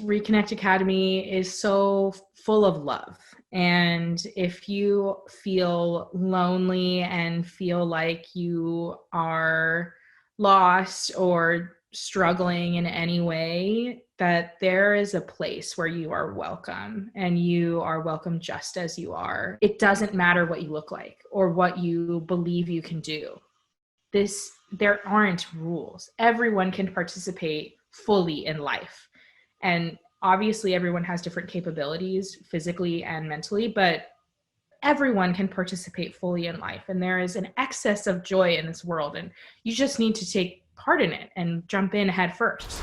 Reconnect Academy is so full of love. And if you feel lonely and feel like you are lost or struggling in any way, that there is a place where you are welcome and you are welcome just as you are. It doesn't matter what you look like or what you believe you can do. There aren't rules. Everyone can participate fully in life. And obviously everyone has different capabilities physically and mentally, but everyone can participate fully in life. And there is an excess of joy in this world. And you just need to take part in it and jump in head first.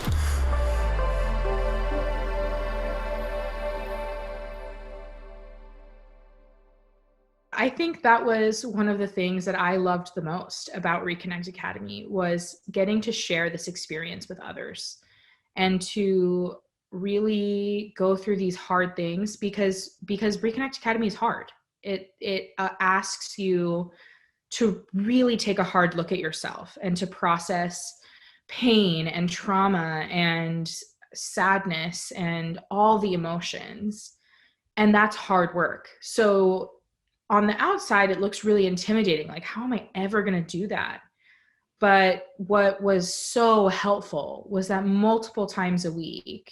I think that was one of the things that I loved the most about Reconnect Academy, was getting to share this experience with others and to really go through these hard things, because Reconnect Academy is hard. It asks you to really take a hard look at yourself and to process pain and trauma and sadness and all the emotions. And that's hard work. So on the outside, it looks really intimidating. Like, how am I ever going to do that? But what was so helpful was that multiple times a week,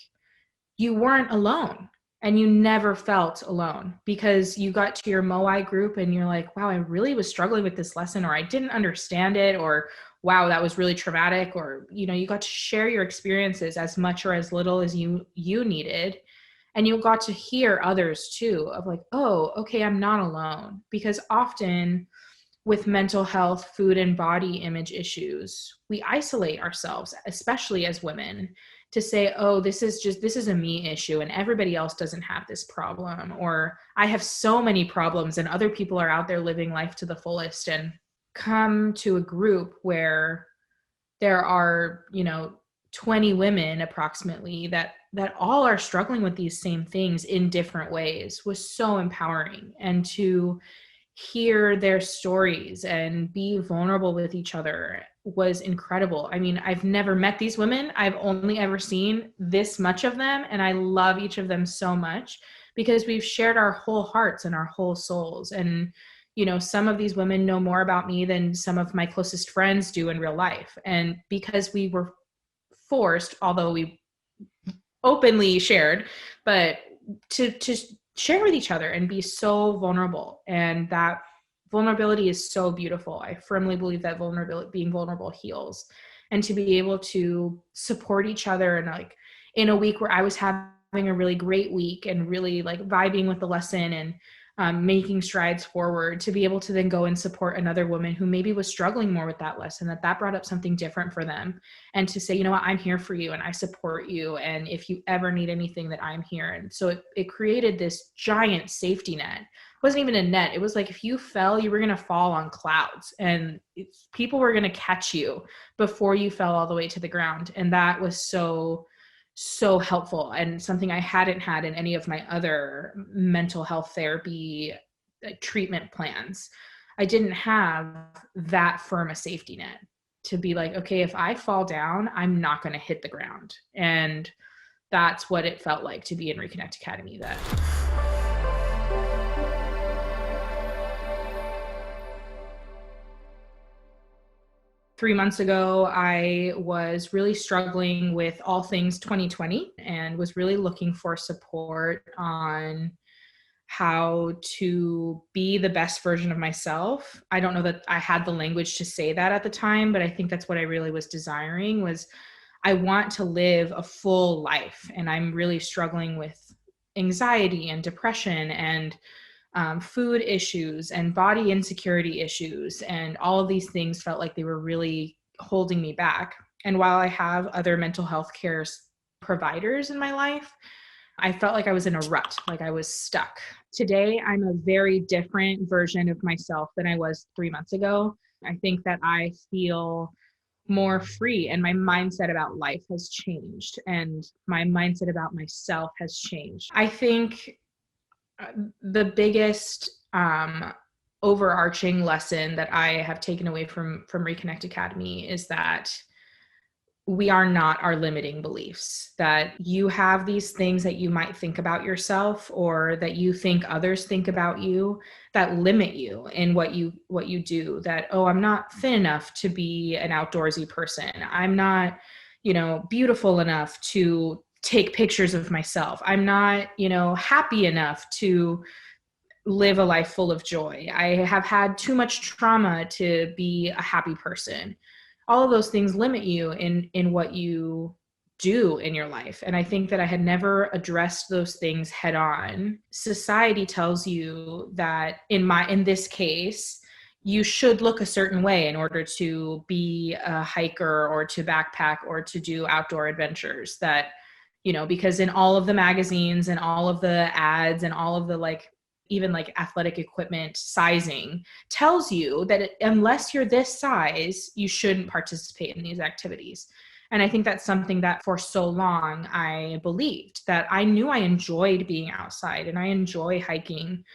you weren't alone, and you never felt alone, because you got to your Moai group and you're like, wow, I really was struggling with this lesson, or I didn't understand it, or wow, that was really traumatic, or, you got to share your experiences as much or as little as you needed. And you got to hear others too, of like, oh, okay, I'm not alone. Because often with mental health, food and body image issues, we isolate ourselves, especially as women, to say, oh, this is a me issue and everybody else doesn't have this problem. Or I have so many problems and other people are out there living life to the fullest. And come to a group where there are, 20 women approximately that all are struggling with these same things in different ways, was so empowering. And to hear their stories and be vulnerable with each other was incredible. I mean, I've never met these women. I've only ever seen this much of them. And I love each of them so much because we've shared our whole hearts and our whole souls. And, some of these women know more about me than some of my closest friends do in real life. And because we were forced, although we openly shared, but to share with each other and be so vulnerable. And that vulnerability is so beautiful. I firmly believe that being vulnerable heals. And to be able to support each other, and like in a week where I was having a really great week and really like vibing with the lesson and making strides forward, to be able to then go and support another woman who maybe was struggling more with that lesson, that brought up something different for them, and to say, you know what, I'm here for you and I support you. And if you ever need anything, that I'm here. And so it created this giant safety net. It wasn't even a net. It was like, if you fell, you were going to fall on clouds, and people were going to catch you before you fell all the way to the ground. And that was so helpful, and something I hadn't had in any of my other mental health therapy treatment plans. I didn't have that firm a safety net to be like, okay, if I fall down, I'm not going to hit the ground. And that's what it felt like to be in Reconnect Academy. That 3 months ago, I was really struggling with all things 2020 and was really looking for support on how to be the best version of myself. I don't know that I had the language to say that at the time, but I think that's what I really was desiring. Was I want to live a full life, and I'm really struggling with anxiety and depression and food issues and body insecurity issues. And all of these things felt like they were really holding me back. And while I have other mental health care providers in my life, I felt like I was in a rut, like I was stuck. Today, I'm a very different version of myself than I was 3 months ago. I think that I feel more free, and my mindset about life has changed, and my mindset about myself has changed. I think the biggest overarching lesson that I have taken away from Reconnect Academy is that we are not our limiting beliefs, that you have these things that you might think about yourself or that you think others think about you that limit you in what you do. That, oh, I'm not thin enough to be an outdoorsy person. I'm not, beautiful enough to take pictures of myself. I'm not, happy enough to live a life full of joy. I have had too much trauma to be a happy person. All of those things limit you in what you do in your life. And I think that I had never addressed those things head on. Society tells you that in this case, you should look a certain way in order to be a hiker or to backpack or to do outdoor adventures. That, because in all of the magazines and all of the ads and all of the even athletic equipment sizing tells you that unless you're this size, you shouldn't participate in these activities. And I think that's something that for so long I believed, that I knew I enjoyed being outside and I enjoy hiking,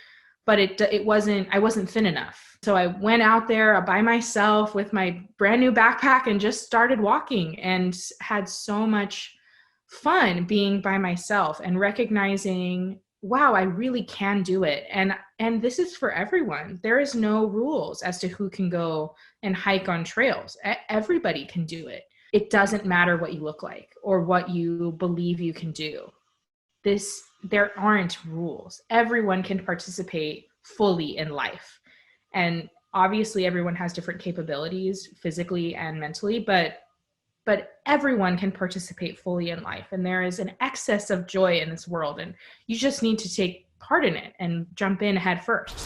but I wasn't thin enough. So I went out there by myself with my brand new backpack and just started walking and had so much fun being by myself and recognizing, wow, I really can do it. And this is for everyone. There is no rules as to who can go and hike on trails. Everybody can do it. It doesn't matter what you look like or what you believe you can do. There aren't rules. Everyone can participate fully in life. And obviously everyone has different capabilities physically and mentally, but everyone can participate fully in life. And there is an excess of joy in this world, and you just need to take part in it and jump in head first.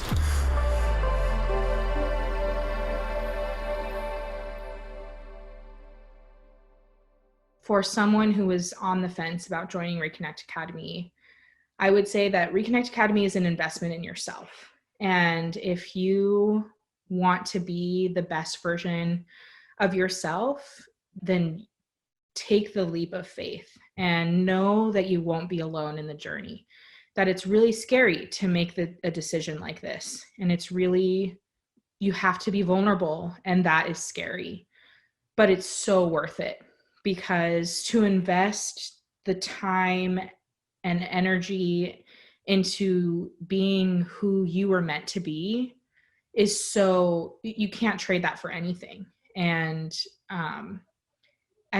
For someone who is on the fence about joining Reconnect Academy, I would say that Reconnect Academy is an investment in yourself. And if you want to be the best version of yourself, then take the leap of faith and know that you won't be alone in the journey, that it's really scary to make a decision like this. And you have to be vulnerable, and that is scary, but it's so worth it, because to invest the time and energy into being who you were meant to be you can't trade that for anything. And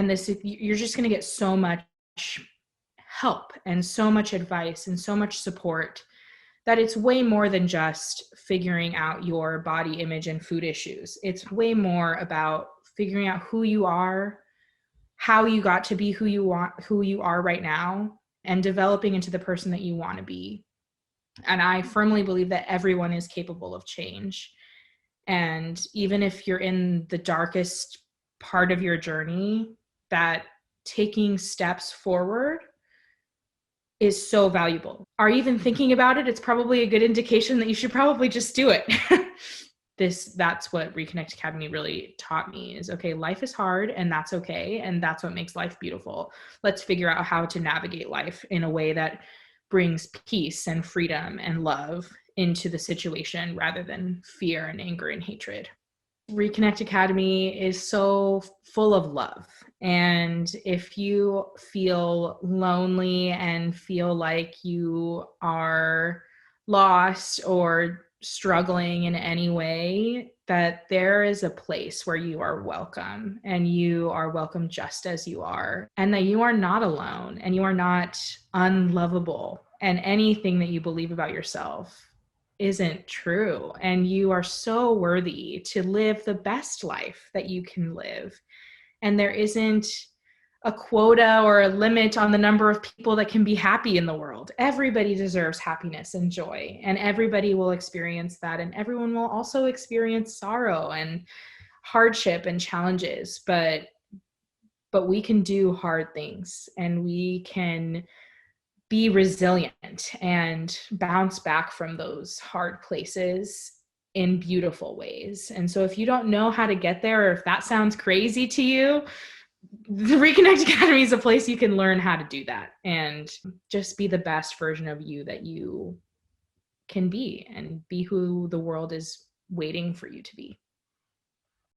this, you're just going to get so much help and so much advice and so much support, that it's way more than just figuring out your body image and food issues. It's way more about figuring out who you are, how you got to be who you are right now, and developing into the person that you want to be. And I firmly believe that everyone is capable of change. And even if you're in the darkest part of your journey, that taking steps forward is so valuable. Are you even thinking about it? It's probably a good indication that you should probably just do it. That's what Reconnect Academy really taught me is, okay, life is hard and that's okay. And that's what makes life beautiful. Let's figure out how to navigate life in a way that brings peace and freedom and love into the situation rather than fear and anger and hatred. Reconnect Academy is so full of love. And if you feel lonely and feel like you are lost or struggling in any way, that there is a place where you are welcome, and you are welcome just as you are, and that you are not alone and you are not unlovable, and anything that you believe about yourself isn't true. And you are so worthy to live the best life that you can live. And there isn't a quota or a limit on the number of people that can be happy in the world. Everybody deserves happiness and joy, and everybody will experience that. And everyone will also experience sorrow and hardship and challenges, but we can do hard things, and we can be resilient and bounce back from those hard places in beautiful ways. And so if you don't know how to get there, or if that sounds crazy to you, the Reconnect Academy is a place you can learn how to do that and just be the best version of you that you can be, and be who the world is waiting for you to be.